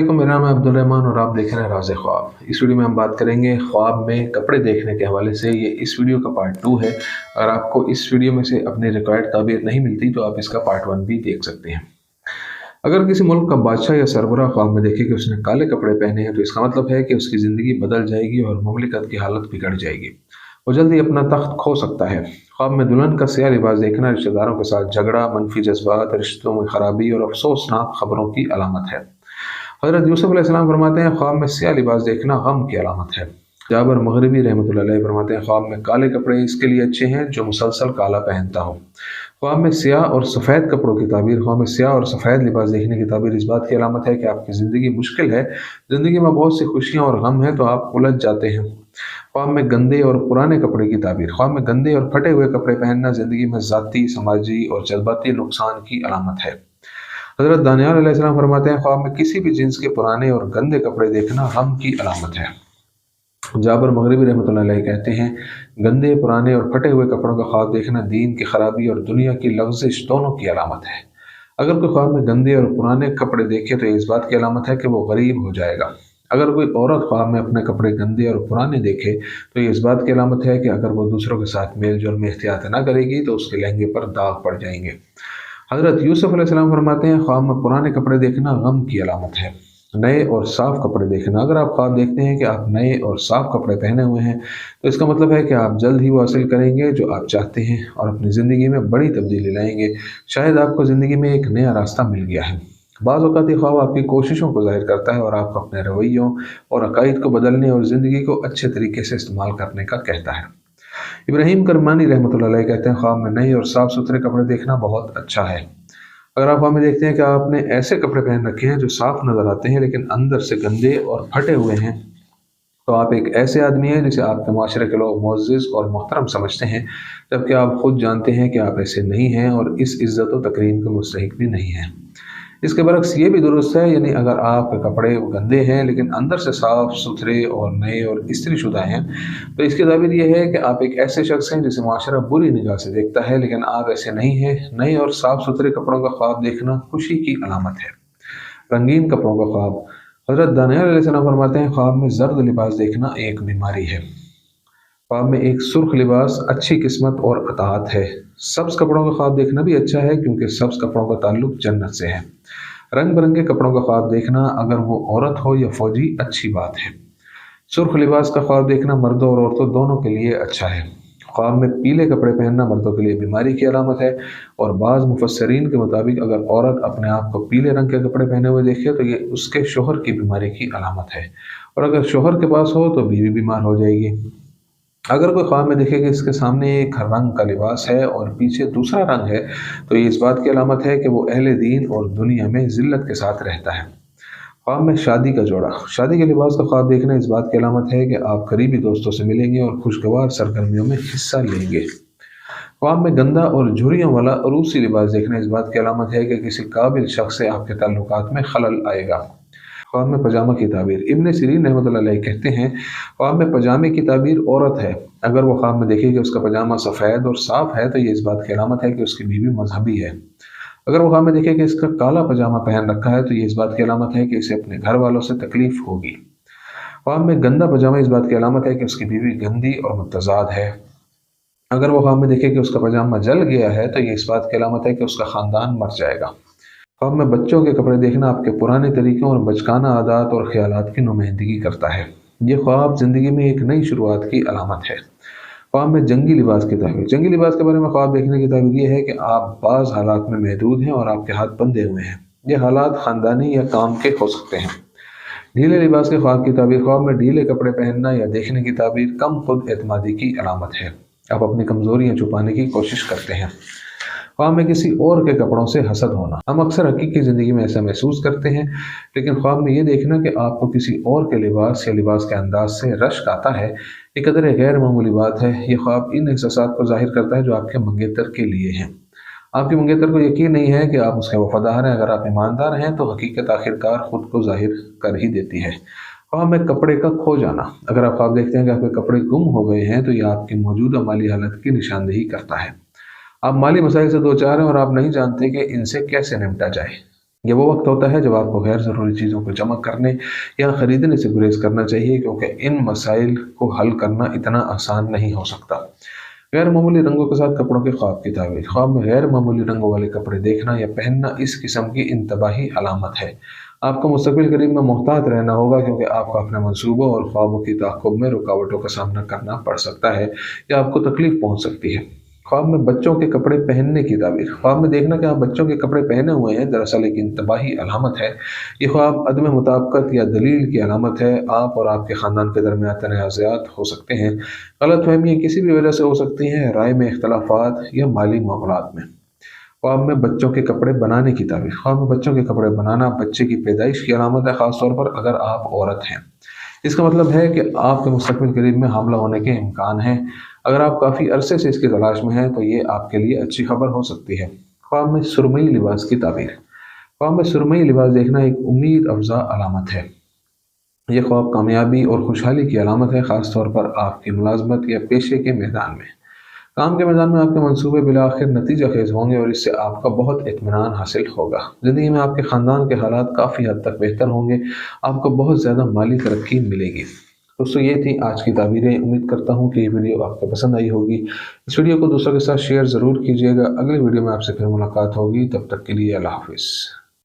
मेरा नाम है अब्दुल रहमान और आप देख रहे हैं राज़ ख्वाब। इस वीडियो में हम बात करेंगे ख्वाब में कपड़े देखने के हवाले से। ये इस वीडियो का पार्ट 2 है। अगर आपको इस वीडियो में से अपनी रिक्वायर्ड ताबीर नहीं मिलती तो आप इसका पार्ट 1 भी देख सकते हैं। अगर किसी मुल्क का बादशाह या सरबराह ख्वाब में देखे कि उसने काले कपड़े पहने हैं तो इसका मतलब है कि उसकी ज़िंदगी बदल जाएगी और मुमलिकत की हालत बिगड़ जाएगी। वो जल्दी अपना तख्त खो सकता है। ख्वाब में दुल्हन का स्याह लिबास देखना रिश्तेदारों के साथ झगड़ा, मनफी जज्बात, रिश्तों में खराबी और अफसोसनाक खबरों की अलामत है। हज़रत यूसुफ़ अलैहिस्सलाम फरमाते हैं, ख्वाब में स्याह लिबास देखना गम की अलामत है। जाबर मग़रिबी रहमतुल्लाह अलैह फरमाते हैं, ख्वाब में काले कपड़े इसके लिए अच्छे हैं जो मुसलसल काला पहनता हो। ख्वाब में स्याह और सफ़ेद कपड़ों की ताबीर। ख्वाब में स्याह और सफ़ेद लिबास देखने की ताबीर इस बात की अलामत है कि आपकी ज़िंदगी मुश्किल है, ज़िंदगी में बहुत सी खुशियाँ और गम हैं तो आप उलझ जाते हैं। ख्वाब में गंदे और पुराने कपड़े की ताबीर। ख्वाब में गंदे और फटे हुए कपड़े पहनना ज़िंदगी में ज़ाती, समाजी और जज्बाती नुकसान की अलामत है। हज़रत दानियाल अलैहिस्सलाम फरमाते हैं, ख्वाब में किसी भी जिन्स के पुराने और गंदे कपड़े देखना गम की अलामत है। जाबर मग़रिबी रहमतुल्लाह अलैह कहते हैं, गंदे, पुराने और फटे हुए कपड़ों का ख्वाब देखना दीन की खराबी और दुनिया की लग़ज़िश दोनों की अलामत है। अगर कोई ख्वाब में गंदे और पुराने कपड़े देखे तो इस बात की अलामत है कि वो गरीब हो जाएगा। अगर कोई औरत ख्वाब में अपने कपड़े गंदे और पुराने देखे तो ये इस बात की अलामत है कि अगर वो दूसरों के साथ मेल जोल में एहतियात न करेगी तो उसके लहंगे पर दाग पड़ जाएंगे। हज़रत यूसुफ़ अलैहिस्सलाम फरमाते हैं, ख्वाब में पुराने कपड़े देखना गम की अलामत है। नए और साफ़ कपड़े देखना। अगर आप ख्वाब देखते हैं कि आप नए और साफ़ कपड़े पहने हुए हैं तो इसका मतलब है कि आप जल्द ही वो हासिल करेंगे जो आप चाहते हैं और अपनी ज़िंदगी में बड़ी तब्दीली लाएंगे। शायद आपको ज़िंदगी में एक नया रास्ता मिल गया है। बाज़ औक़ात ये ख्वाब आपकी कोशिशों को ज़ाहिर करता है और आपको अपने रवैयों और अक़ाइद को बदलने और ज़िंदगी को अच्छे तरीके से इस्तेमाल करने का कहता है। इब्राहीम करमानी रहमतुल्लाह अलैह कहते हैं, ख्वाब में नए और साफ़ सुथरे कपड़े देखना बहुत अच्छा है। अगर आप ख्वाब में देखते हैं कि आपने ऐसे कपड़े पहन रखे हैं जो साफ़ नज़र आते हैं लेकिन अंदर से गंदे और फटे हुए हैं तो आप एक ऐसे आदमी हैं जिसे आपके माशरे के लोग मुअज़्ज़िज़ और मोहतरम समझते हैं, जबकि आप खुद जानते हैं कि आप ऐसे नहीं हैं और इस इज़्ज़त व तकरीम के मुस्तहिक़ भी नहीं हैं। इसके बरक्स ये भी दुरुस्त है, यानी अगर आपके कपड़े गंदे हैं लेकिन अंदर से साफ़ सुथरे और नए और इस्त्री-शुदा हैं तो इसकी ताबीर ये है कि आप एक ऐसे शख्स हैं जिसे माशरा बुरी निगाह से देखता है, लेकिन आप ऐसे नहीं हैं। नए और साफ़ सुथरे कपड़ों का ख्वाब देखना खुशी की अलामत है। रंगीन कपड़ों का ख्वाब। हज़रत दानियाल अलैहिस्सलाम फरमाते हैं, ख्वाब में ज़र्द लिबास देखना एक बीमारी है। ख्वाब में एक सुर्ख लिबास अच्छी किस्मत और अताअत है। सब्ज़ कपड़ों का ख्वाब देखना भी अच्छा है क्योंकि सब्ज़ कपड़ों का ताल्लुक जन्नत से है। रंग बिरंगे कपड़ों का ख्वाब देखना, अगर वो औरत हो या फौजी, अच्छी बात है। सुर्ख लिबास का ख्वाब देखना मर्दों और औरतों दोनों के लिए अच्छा है। ख्वाब में पीले कपड़े पहनना मर्दों के लिए बीमारी की अलामत है और बाज़ मुफस्सिरीन के मुताबिक अगर औरत अपने आप को पीले रंग के कपड़े पहने हुए देखे तो ये उसके शोहर की बीमारी की अलामत है, और अगर शोहर के पास हो तो बीवी बीमार हो जाएगी। अगर कोई ख्वाब में देखे कि इसके सामने एक रंग का लिबास है और पीछे दूसरा रंग है तो ये इस बात की अलामत है कि वो अहले दीन और दुनिया में ज़िल्लत के साथ रहता है। ख्वाब में शादी का जोड़ा। शादी के लिबास का ख्वाब देखना इस बात की अलामत है कि आप करीबी दोस्तों से मिलेंगे और खुशगवार सरगर्मियों में हिस्सा लेंगे। ख्वाब में गंदा और झुर्रियों वाला रूसी लिबास देखना इस बात की अलामत है कि किसी काबिल शख्स से आपके ताल्लुकात में खलल आएगा। ख्वाब में पजामा की ताबीर। इब्न सीरीन रहमतुल्लाह अलैह कहते हैं, ख्वाब में पजामे की ताबीर औरत है। अगर वो ख्वाब में देखे कि उसका पजामा सफ़ेद और साफ़ है तो ये इस बात की अलामत है कि उसकी बीवी मजहबी है। अगर वो ख्वाब में देखे कि इसका काला पजामा पहन रखा है तो ये इस बात की अलामत है कि इसे अपने घर वालों से तकलीफ़ होगी। ख्वाब में गंदा पजामा इस बात की अलामत है कि उसकी बीवी गंदी और मुतज़ाद है। अगर वो ख्वाब में देखे कि उसका पजामा जल गया है तो ये इस बात की अलामत है कि उसका ख़ानदान मर जाएगा। ख्वाब में बच्चों के कपड़े देखना आपके पुराने तरीक़ों और बचकाना आदात और ख़यालात की नुमाइंदगी करता है। ये ख्वाब ज़िंदगी में एक नई शुरुआत की अलामत है। ख्वाब में जंगी लिबास की ताबीर। जंगी लिबास के बारे में ख्वाब देखने की ताबीर ये है कि आप बाज़ हालात में महदूद हैं और आपके हाथ बंधे हुए हैं। ये हालात ख़ानदानी या काम के हो सकते हैं। ढीले लिबास के ख्वाब की ताबीर। ख्वाब में ढीले कपड़े पहनना या देखने की ताबीर कम खुद एतमादी की अलामत है। आप अपनी कमज़ोरियाँ छुपाने की कोशिश करते हैं। ख्वाब में किसी और के कपड़ों से हसद होना। हम अक्सर हकीकी ज़िंदगी में ऐसा महसूस करते हैं, लेकिन ख्वाब में ये देखना कि आपको किसी और के लिबास या लिबास के अंदाज से रश्क आता है, एक कदर गैर मामूली बात है। ये ख्वाब इन एहसासात को ज़ाहिर करता है जो आपके मंगेतर के लिए हैं। आपके मंगेतर को यकीन नहीं है कि आप उसके वफादार हैं। अगर आप ईमानदार हैं तो हकीकत आखिरकार खुद को ज़ाहिर कर ही देती है। ख्वाब में कपड़े का खो जाना। अगर आप ख्वाब देखते हैं कि आपके कपड़े गुम हो गए हैं तो यह आपकी मौजूदा माली हालत की निशानदेही करता है। आप माली मसाइल से दो चार हैं और आप नहीं जानते कि इनसे कैसे निपटा जाए। ये वो वक्त होता है जब आपको गैर ज़रूरी चीज़ों को जमा करने या ख़रीदने से गुरेज करना चाहिए, क्योंकि इन मसाइल को हल करना इतना आसान नहीं हो सकता। गैर मामूली रंगों के साथ कपड़ों के ख्वाब की ताबीर। ख्वाब में गैर मामूली रंगों वाले कपड़े देखना या पहनना इस किस्म की इंतबाही अलामत है। आपको मुस्तक़बिल करीब में मोहतात रहना होगा, क्योंकि आपको अपने मंसूबों और ख्वाबों की ताक़ुब में रुकावटों का सामना करना पड़ सकता है या आपको तकलीफ़ पहुँच सकती है। ख्वाब में बच्चों के कपड़े पहनने की ताबीर। ख्वाब में देखना कि आप बच्चों के कपड़े पहने हुए हैं दरअसल एक इंतबाही अलामत है। ये ख्वाब अदम मुताबिकत या दलील की अलामत है। आप और आपके ख़ानदान के दरमियान तनाज़ात हो सकते हैं, गलत फहमियाँ किसी भी वजह से हो सकती हैं, राय में इख्तलाफात या माली मामलात में। ख्वाब में बच्चों के कपड़े बनाने की ताबीर। ख्वाब में बच्चों के कपड़े बनाना बच्चे की पैदाइश की अलामत है, ख़ास तौर पर अगर आप औरत हैं। इसका मतलब है कि आपके मुस्तक़बिल करीब में हामला होने के इम्कान हैं। अगर आप काफ़ी अरसे से इसकी तलाश में हैं तो ये आपके लिए अच्छी खबर हो सकती है। ख्वाब में सुरमई लिबास की ताबीर। ख्वाब में सुरमई लिबास देखना एक उम्मीद अफ़ज़ा अलामत है। ये ख्वाब कामयाबी और खुशहाली की अलामत है, ख़ास तौर पर आपकी मुलाजमत या पेशे के मैदान में। काम के मैदान में आपके मंसूबे बिलाखिर नतीजा खेज होंगे और इससे आपका बहुत इत्मीनान हासिल होगा। ज़िंदगी में आपके ख़ानदान के हालात काफ़ी हद तक बेहतर होंगे। आपको बहुत ज़्यादा माली तरक्की मिलेगी। दोस्तों, ये थी आज की ताबीरें। उम्मीद करता हूँ कि ये वीडियो आपको पसंद आई होगी। इस वीडियो को दूसरों के साथ शेयर ज़रूर कीजिएगा। अगली वीडियो में आपसे फिर मुलाकात होगी। तब तक के लिए अल्लाह हाफ़िज़।